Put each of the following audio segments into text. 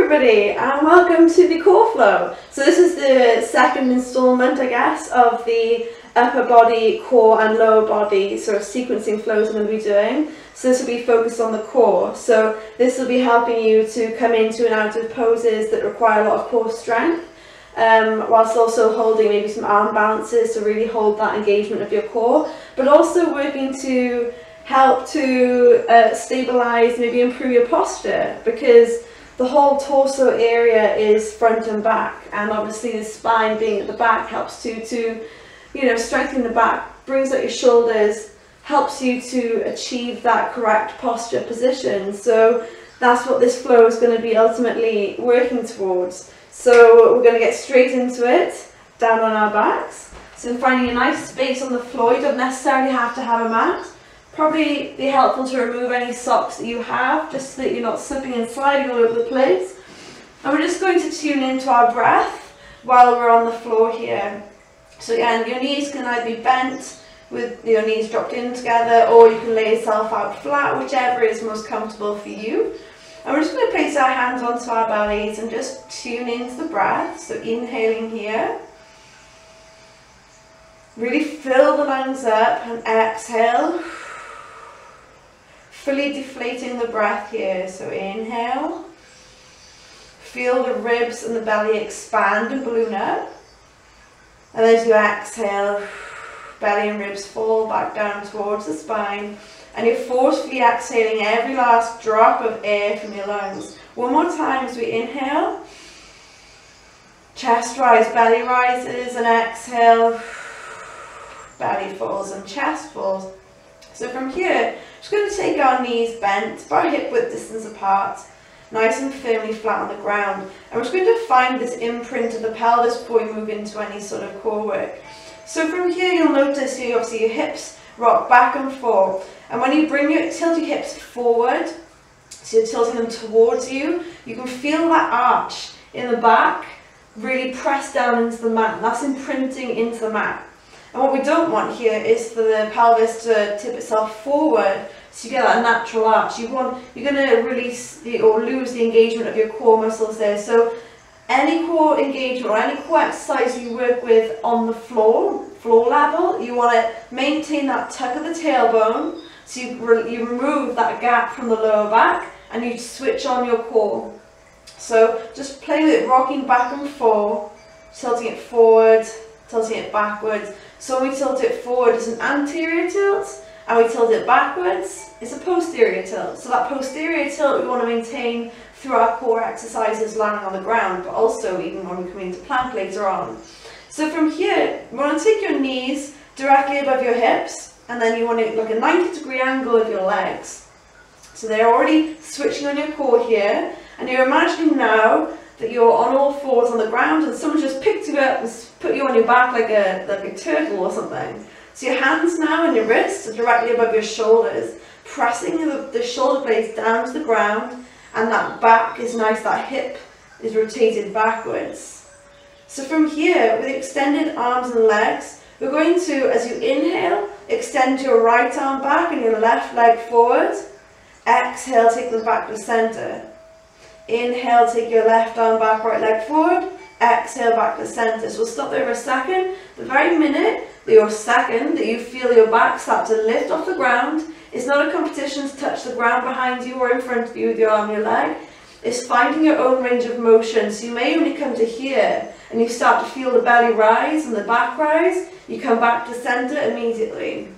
everybody, and welcome to the core flow. So this is the second installment, I guess, of the upper body, core and lower body sort of sequencing flows I'm going to be doing. So this will be focused on the core. So this will be helping you to come into and out of poses that require a lot of core strength, whilst also holding maybe some arm balances to really hold that engagement of your core, but also working to help to stabilize, maybe improve your posture, because the whole torso area is front and back, and obviously the spine being at the back helps to strengthen the back, brings out your shoulders, helps you to achieve that correct posture position. So that's what this flow is going to be ultimately working towards. So we're going to get straight into it, down on our backs. So finding a nice space on the floor. You don't necessarily have to have a mat. Probably be helpful to remove any socks that you have, just so that you're not slipping and sliding all over the place. And we're just going to tune into our breath while we're on the floor here. So again, your knees can either be bent with your knees dropped in together, or you can lay yourself out flat, whichever is most comfortable for you. And we're just going to place our hands onto our bellies and just tune into the breath. So inhaling here. Really fill the lungs up and exhale. Fully deflating the breath here. So inhale. Feel the ribs and the belly expand and balloon up. And as you exhale, belly and ribs fall back down towards the spine. And you're forcefully exhaling every last drop of air from your lungs. One more time as we inhale. Chest rise, belly rises, and exhale. Belly falls and chest falls. So from here, just going to take our knees bent, about hip width distance apart, nice and firmly flat on the ground. And we're just going to find this imprint of the pelvis before we move into any sort of core work. So from here, you'll notice obviously your hips rock back and forth. And when you tilt your hips forward, so you're tilting them towards you, you can feel that arch in the back really press down into the mat. That's imprinting into the mat. And what we don't want here is for the pelvis to tip itself forward, so you get that natural arch. You're going to release or lose the engagement of your core muscles there. So any core engagement or any core exercise you work with on the floor level, you want to maintain that tuck of the tailbone, so you remove that gap from the lower back and you switch on your core. So just play with it, rocking back and forth, tilting it forward, tilting it backwards. So when we tilt it forward, it's an anterior tilt, and we tilt it backwards, it's a posterior tilt. So that posterior tilt we want to maintain through our core exercises landing on the ground, but also even when we come into plank later on. So from here, you want to take your knees directly above your hips, and then you want to look at a 90-degree angle of your legs. So they're already switching on your core here, and you're imagining now that you're on all fours on the ground and someone just picked you up and put you on your back like a turtle or something. So your hands now and your wrists are directly above your shoulders, pressing the shoulder blades down to the ground, and that back is nice, that hip is rotated backwards. So from here, with extended arms and legs, we're going to, as you inhale, extend your right arm back and your left leg forward. Exhale, take them back to the center. Inhale, take your left arm back, right leg forward. Exhale, back to the center. So we'll stop there for a second. The very minute that you feel your back start to lift off the ground, it's not a competition to touch the ground behind you or in front of you with your arm and your leg. It's finding your own range of motion. So you may only come to here and you start to feel the belly rise and the back rise. You come back to center immediately.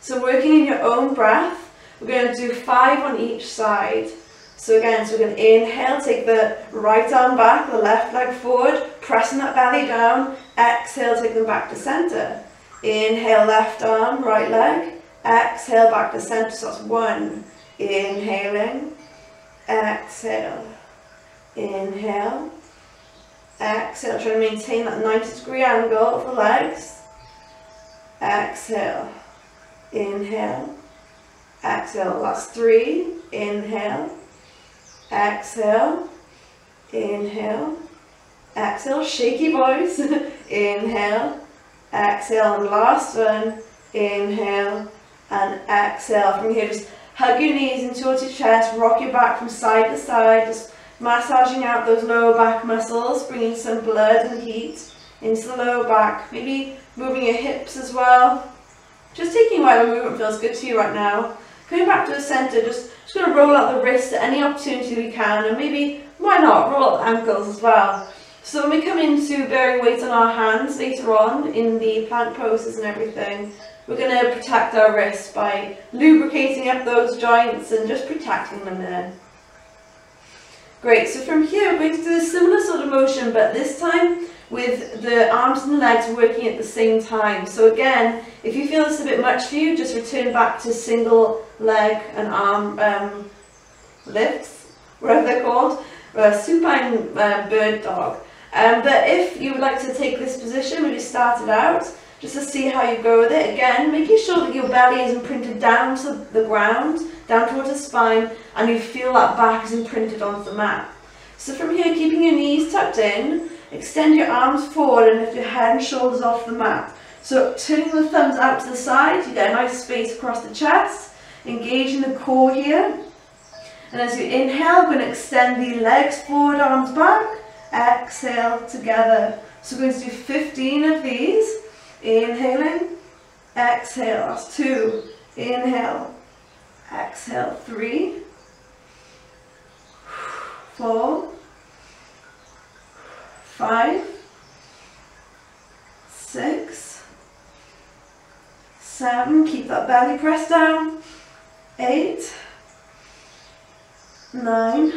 So working in your own breath, we're going to do 5 on each side. So again, we're going to inhale, take the right arm back, the left leg forward, pressing that belly down. Exhale, take them back to center. Inhale, left arm, right leg. Exhale, back to center. So that's 1. Inhaling. Exhale. Inhale. Exhale. Try to maintain that 90-degree angle of the legs. Exhale. Inhale. Exhale. That's 3. Inhale. Exhale, inhale, exhale, shaky voice, inhale, exhale, and last one, inhale, and exhale. From here, just hug your knees in towards your chest, rock your back from side to side, just massaging out those lower back muscles, bringing some blood and heat into the lower back. Maybe moving your hips as well. Just taking whatever movement feels good to you right now. Coming back to the centre, just going to roll out the wrists at any opportunity we can, and maybe, why not, roll out the ankles as well. So when we come into bearing weight on our hands later on in the plank poses and everything, we're going to protect our wrists by lubricating up those joints and just protecting them there. Great, so from here we're going to do a similar sort of motion, but this time with the arms and legs working at the same time. So again, if you feel this a bit much for you, just return back to single leg and arm lifts, whatever they're called, supine bird dog. But if you would like to take this position when you started out, just to see how you go with it, again, making sure that your belly is imprinted down to the ground, down towards the spine, and you feel that back is imprinted onto the mat. So from here, keeping your knees tucked in, extend your arms forward and lift your head and shoulders off the mat. So turning the thumbs out to the side, you get a nice space across the chest, engaging the core here. And as you inhale, we're going to extend the legs forward, arms back, exhale together. So we're going to do 15 of these. Inhaling, exhale, that's 2, inhale, exhale, 3, 4, 5, 6, 7, keep that belly pressed down, 8, 9,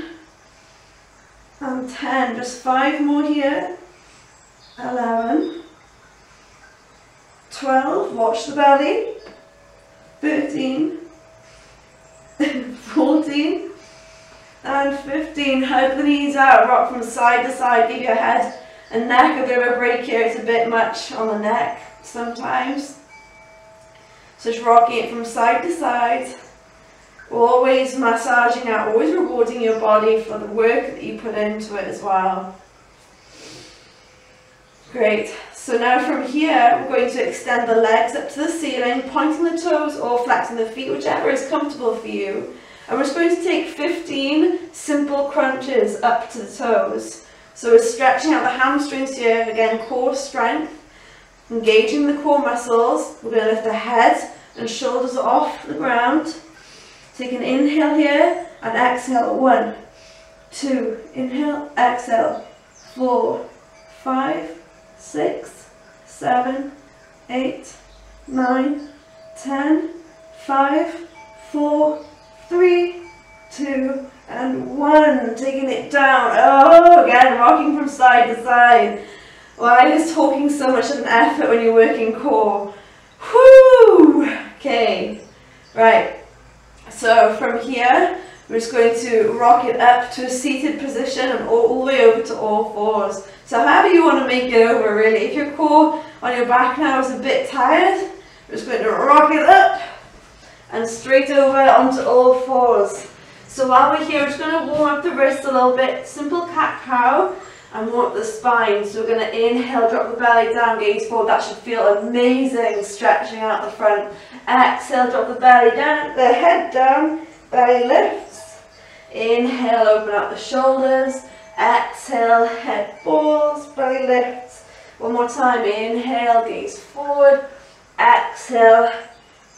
and 10, just 5 more here, 11, 12, watch the belly, 13, 14, and 15. Hug the knees out, rock from side to side, give your head and neck a bit of a break here. It's a bit much on the neck sometimes. So just rocking it from side to side, always massaging out, always rewarding your body for the work that you put into it as well. Great. So now from here, we're going to extend the legs up to the ceiling, pointing the toes or flexing the feet, whichever is comfortable for you. And we're just going to take 15 simple crunches up to the toes. So we're stretching out the hamstrings here, again, core strength, engaging the core muscles. We're going to lift the head and shoulders off the ground. Take an inhale here and exhale. 1, 2, inhale, exhale. 4, 5, 6, 7, 8, 9, 10, 5, 4, 3, 2, and 1. Taking it down. Oh, again, rocking from side to side. Why is talking so much of an effort when you're working core? Whoo! Okay, right. So from here, we're just going to rock it up to a seated position and all the way over to all fours. So however you want to make it over, really. If your core on your back now is a bit tired, we're just going to rock it up and straight over onto all fours. So while we're here, we're just going to warm up the wrists a little bit. Simple cat-cow and warm up the spine. So we're going to inhale, drop the belly down, gaze forward. That should feel amazing, stretching out the front. Exhale, drop the belly down, the head down, belly lifts. Inhale, open up the shoulders. Exhale, head falls, belly lifts. One more time, inhale, gaze forward. Exhale,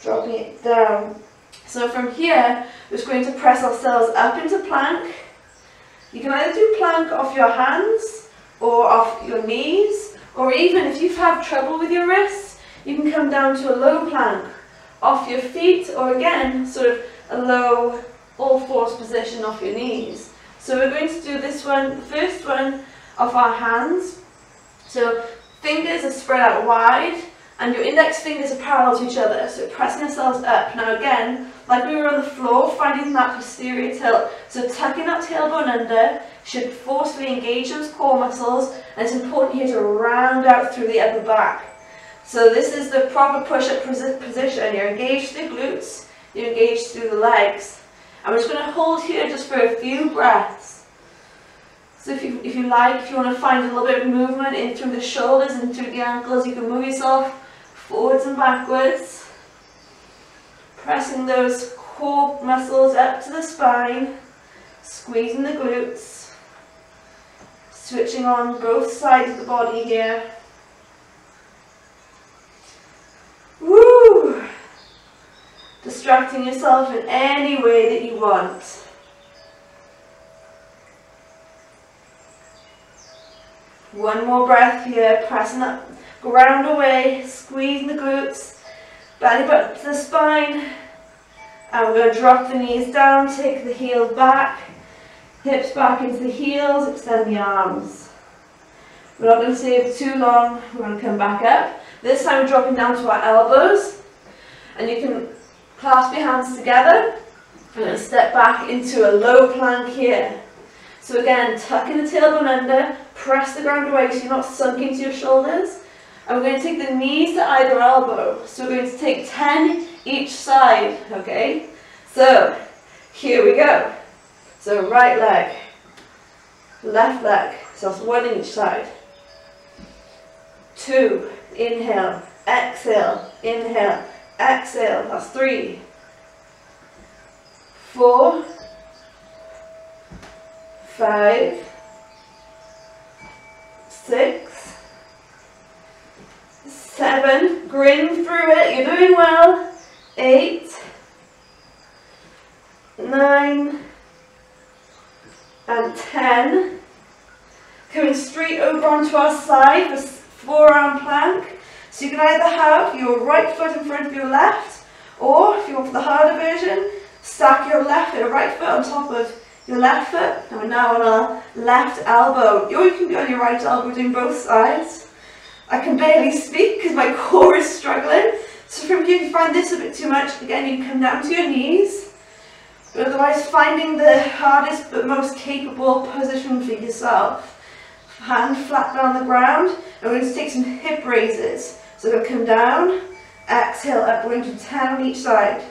dropping it down. So from here, we're just going to press ourselves up into plank. You can either do plank off your hands or off your knees, or even if you've had trouble with your wrists, you can come down to a low plank off your feet, or again, sort of a low all fours position off your knees. So we're going to do this one, the first one, off our hands. So fingers are spread out wide, and your index fingers are parallel to each other, so pressing ourselves up. Now again, like we were on the floor, finding that posterior tilt. So tucking that tailbone under should forcefully engage those core muscles, and it's important here to round out through the upper back. So this is the proper push-up position. You're engaged through the glutes, you're engaged through the legs. And we're just going to hold here just for a few breaths. So if you like, if you want to find a little bit of movement in through the shoulders and through the ankles, you can move yourself forwards and backwards. Pressing those core muscles up to the spine, squeezing the glutes. Switching on both sides of the body here. Woo! Distracting yourself in any way that you want. One more breath here, pressing up, ground away, squeezing the glutes, belly button to the spine. And we're going to drop the knees down, take the heels back, hips back into the heels, extend the arms. We're not going to stay for too long, we're going to come back up. This time we're dropping down to our elbows, and you can clasp your hands together. We're going to step back into a low plank here. So again, tucking the tailbone under, press the ground away so you're not sunk into your shoulders. And we're going to take the knees to either elbow. So we're going to take 10 each side, okay? So, here we go. So right leg, left leg, so that's 1 each side. 2, inhale, exhale, inhale, exhale, that's 3. 4, 5, 6, 7, grin through it, you're doing well. 8, 9, and 10. Coming straight over onto our side for forearm plank. So you can either have your right foot in front of your left, or if you want for the harder version, stack your left and right foot on top of your left foot. And we're now on our left elbow. Or you can be on your right elbow doing both sides. I can barely speak because my core is struggling. So from here, if you find this a bit too much, again, you can come down to your knees. But otherwise, finding the hardest but most capable position for yourself. Hand flat down on the ground, and we're going to take some hip raises. So we're going to come down, exhale up, we're going to do 10 on each side.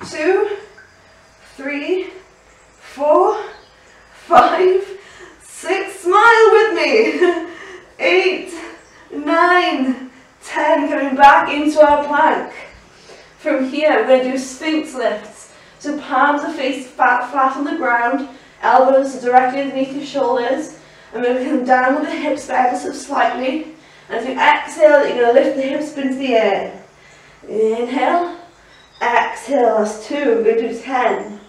2, 3, 4, 5, 6, smile with me. 8, 9, 10, coming back into our plank. From here, we're going to do Sphinx lifts. So palms are faced flat on the ground, elbows are directly underneath your shoulders, and we're going to come down with the hips ever so slightly. And as you exhale, you're going to lift the hips up into the air. Inhale, exhale, that's 2, we're going to do 10.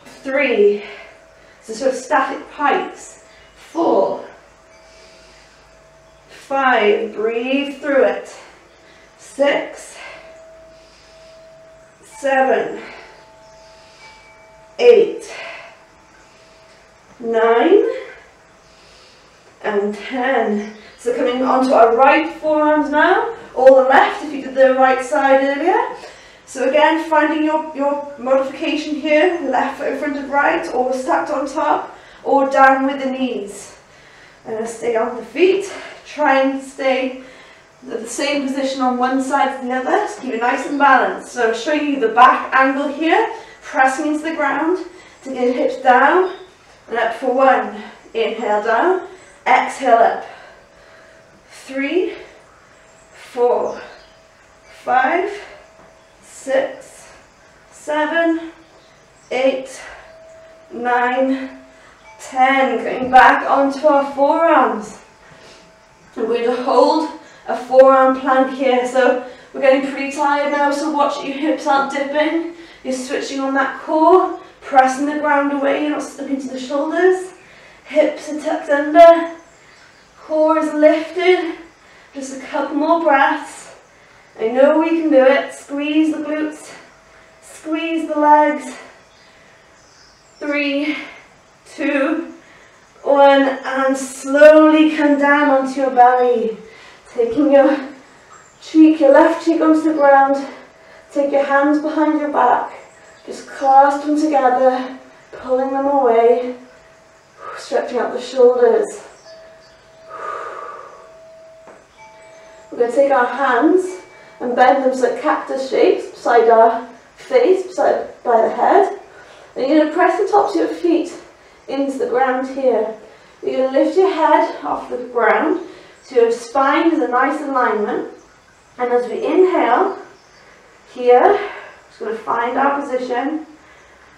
3, so sort of static pikes. 4, 5, breathe through it. 6, 7, 8, 9, and 10. So coming onto our right forearms now, or the left if you did the right side earlier. So again, finding your modification here, left foot in front of right, or stacked on top, or down with the knees. And stay on the feet, try and stay at the same position on one side as the other, so keep it nice and balanced. So showing you the back angle here, pressing into the ground, to get hips down, and up for 1, inhale down, exhale up. 3, 4, 5, 6, 7, 8, 9, 10. Going back onto our forearms. And we're going to hold a forearm plank here. So we're getting pretty tired now, so watch that your hips aren't dipping. You're switching on that core, pressing the ground away, you're not stuck into the shoulders. Hips are tucked under, core is lifted. Just a couple more breaths. I know we can do it. Squeeze the glutes, squeeze the legs. 3, 2, 1, and slowly come down onto your belly. Taking your left cheek onto the ground. Take your hands behind your back. Just clasp them together, pulling them away. Stretching out the shoulders. We're going to take our hands and bend them so cactus shapes beside our face, by the head. And you're going to press the tops of your feet into the ground here. You're going to lift your head off the ground so your spine is a nice alignment. And as we inhale, here, just going to find our position.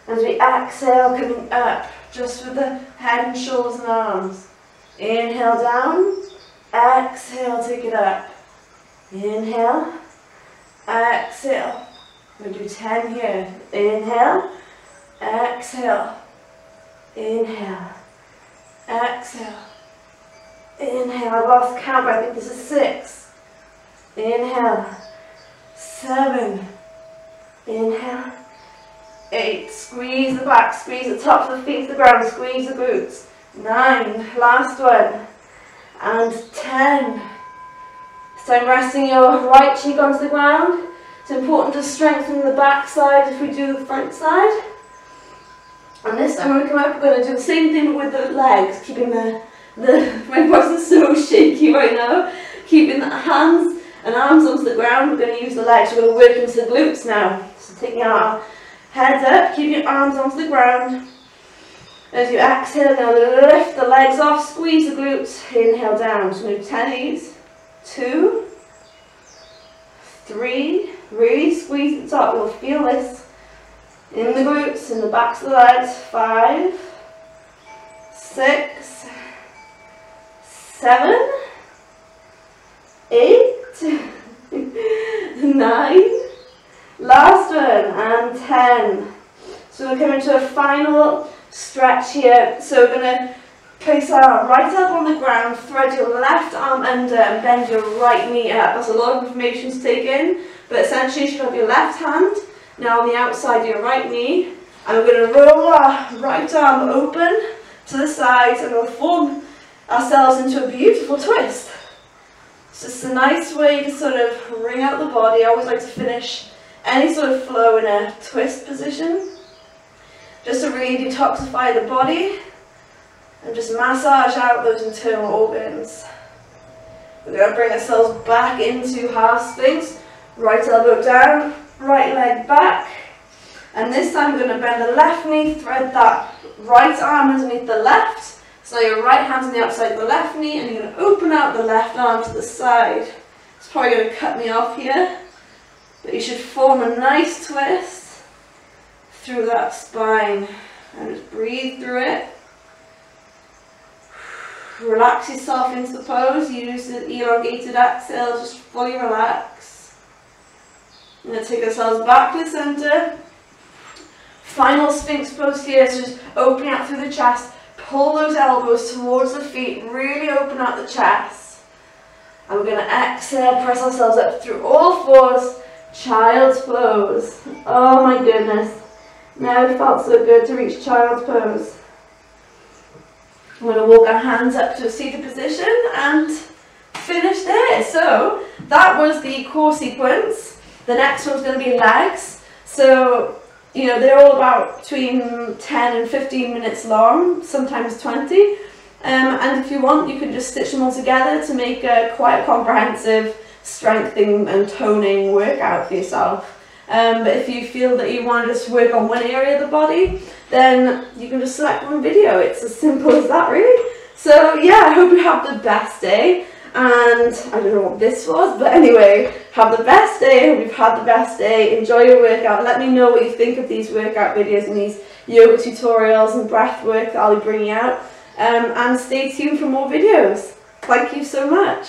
As we exhale, coming up, just with the head and shoulders and arms. Inhale down, exhale, take it up. Inhale, exhale. We'll do 10 here. Inhale, exhale, inhale, exhale, inhale. I lost count, but I think this is 6. Inhale, 7, inhale, 8. Squeeze the back, squeeze the tops of the feet to the ground, squeeze the glutes. 9, last one, and 10. So resting your right cheek onto the ground. It's important to strengthen the back side if we do the front side. And this time when we come up, we're going to do the same thing with the legs, keeping my voice is so shaky right now, keeping the hands and arms onto the ground. We're going to use the legs, we're going to work into the glutes now. So taking our heads up, keep your arms onto the ground. As you exhale, now lift the legs off, squeeze the glutes, inhale down. So move 10 of these. 2, 3, really squeeze the top, you'll feel this in the glutes, in the backs of the legs. 5, 6, 7, 8, 9, last one, and 10. So we're coming to a final stretch here. So we're going to place our right elbow on the ground, thread your left arm under and bend your right knee up. That's a lot of information to take in, but essentially you should have your left hand now on the outside of your right knee, and we're going to roll our right arm open to the sides and we'll form ourselves into a beautiful twist. It's just a nice way to sort of wring out the body. I always like to finish any sort of flow in a twist position, just to really detoxify the body and just massage out those internal organs. We're going to bring ourselves back into half sphinx, right elbow down, right leg back, and this time we're going to bend the left knee, thread that right arm underneath the left, so your right hand's on the outside of the left knee, and you're going to open out the left arm to the side. It's probably going to cut me off here, but you should form a nice twist through that spine, and just breathe through it. Relax yourself into the pose, use the elongated exhale, just fully relax. I'm going to take ourselves back to the centre. Final Sphinx pose here, so just opening out through the chest, pull those elbows towards the feet, really open out the chest. And we're going to exhale, press ourselves up through all fours, child's pose. Oh my goodness, never felt so good to reach child's pose. I'm going to walk our hands up to a seated position and finish there. So that was the core sequence. The next one's going to be legs. So, you know, they're all about between 10 and 15 minutes long, sometimes 20. And if you want, you can just stitch them all together to make quite a comprehensive strengthening and toning workout for yourself. But if you feel that you want to just work on one area of the body, then you can just select one video. It's as simple as that, really. So yeah, I hope you have the best day. And I don't know what this was, but anyway, have the best day. I hope you've had the best day. Enjoy your workout. Let me know what you think of these workout videos and these yoga tutorials and breath work that I'll be bringing out. And stay tuned for more videos. Thank you so much.